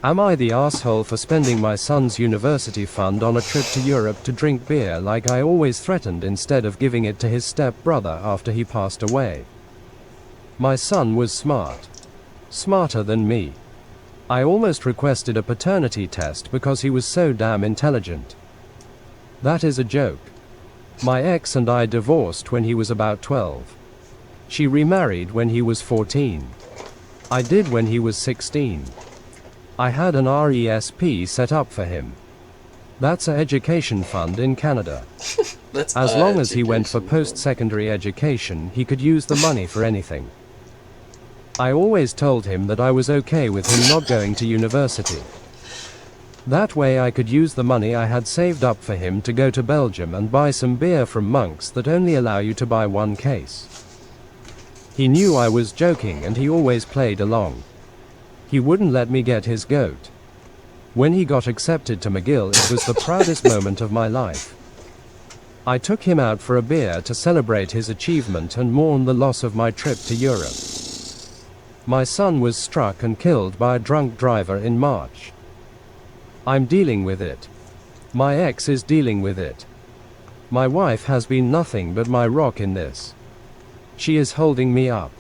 Am I the asshole for spending my son's university fund on a trip to Europe to drink beer like I always threatened instead of giving it to his step-brother after he passed away? My son was smart. Smarter than me. I almost requested a paternity test because he was so damn intelligent. That is a joke. My ex and I divorced when he was about 12. She remarried when he was 14. I did when he was 16. I had an RESP set up for him. That's an education fund in Canada. As long as he went for post-secondary education, he could use the money for anything. I always told him that I was okay with him not going to university. That way I could use the money I had saved up for him to go to Belgium and buy some beer from Monks that only allow you to buy one case. He knew I was joking and he always played along. He wouldn't let me get his goat. When he got accepted to McGill, it was the proudest moment of my life. I took him out for a beer to celebrate his achievement and mourn the loss of my trip to Europe. My son was struck and killed by a drunk driver in March. I'm dealing with it. My ex is dealing with it. My wife has been nothing but my rock in this. She is holding me up.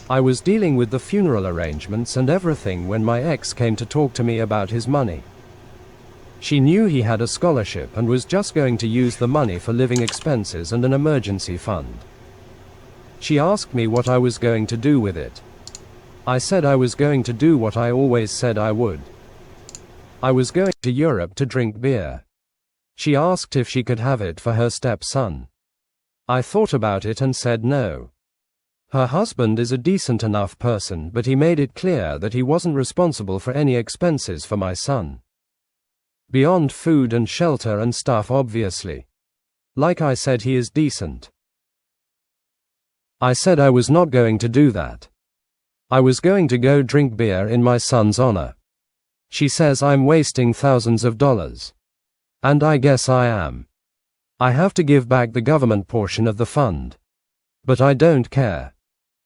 I was dealing with the funeral arrangements and everything when my ex came to talk to me about his money. She knew he had a scholarship and was just going to use the money for living expenses and an emergency fund. She asked me what I was going to do with it. I said I was going to do what I always said I would. I was going to Europe to drink beer. She asked if she could have it for her stepson. I thought about it and said no. Her husband is a decent enough person, but he made it clear that he wasn't responsible for any expenses for my son. Beyond food and shelter and stuff, obviously. Like I said, he is decent. I said I was not going to do that. I was going to go drink beer in my son's honor. She says I'm wasting thousands of dollars. And I guess I am. I have to give back the government portion of the fund. But I don't care.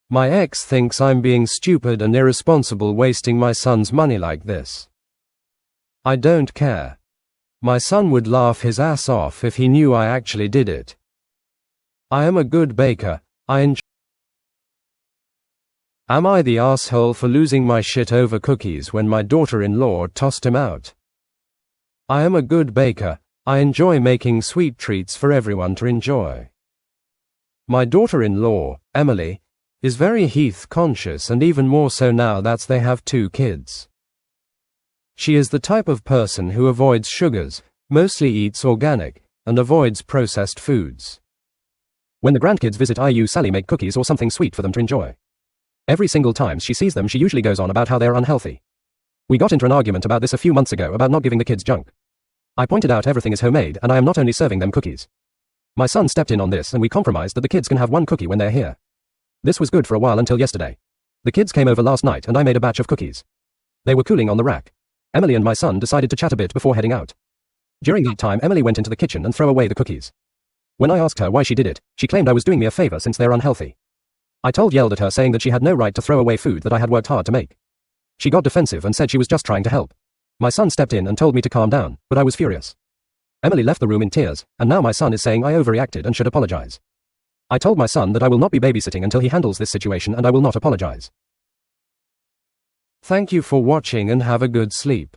My ex thinks I'm being stupid and irresponsible wasting my son's money like this. I don't care. My son would laugh his ass off if he knew I actually did it. I am a good baker. Am I the asshole for losing my shit over cookies when my daughter-in-law tossed him out? I am a good baker. I enjoy making sweet treats for everyone to enjoy. My daughter-in-law, Emily, is very Heath conscious, and even more so now that they have 2 kids. She is the type of person who avoids sugars, mostly eats organic, and avoids processed foods. When the grandkids visit, I use Sally make cookies or something sweet for them to enjoy. Every single time she sees them, she usually goes on about how they're unhealthy. We got into an argument about this a few months ago about not giving the kids junk. I pointed out everything is homemade and I am not only serving them cookies. My son stepped in on this and we compromised that the kids can have 1 cookie when they're here. This was good for a while until yesterday. The kids came over last night and I made a batch of cookies. They were cooling on the rack. Emily and my son decided to chat a bit before heading out. During that time, Emily went into the kitchen and threw away the cookies. When I asked her why she did it, she claimed I was doing me a favor since they're unhealthy. I yelled at her saying that she had no right to throw away food that I had worked hard to make. She got defensive and said she was just trying to help. My son stepped in and told me to calm down, but I was furious. Emily left the room in tears, and now my son is saying I overreacted and should apologize. I told my son that I will not be babysitting until he handles this situation and I will not apologize. Thank you for watching and have a good sleep.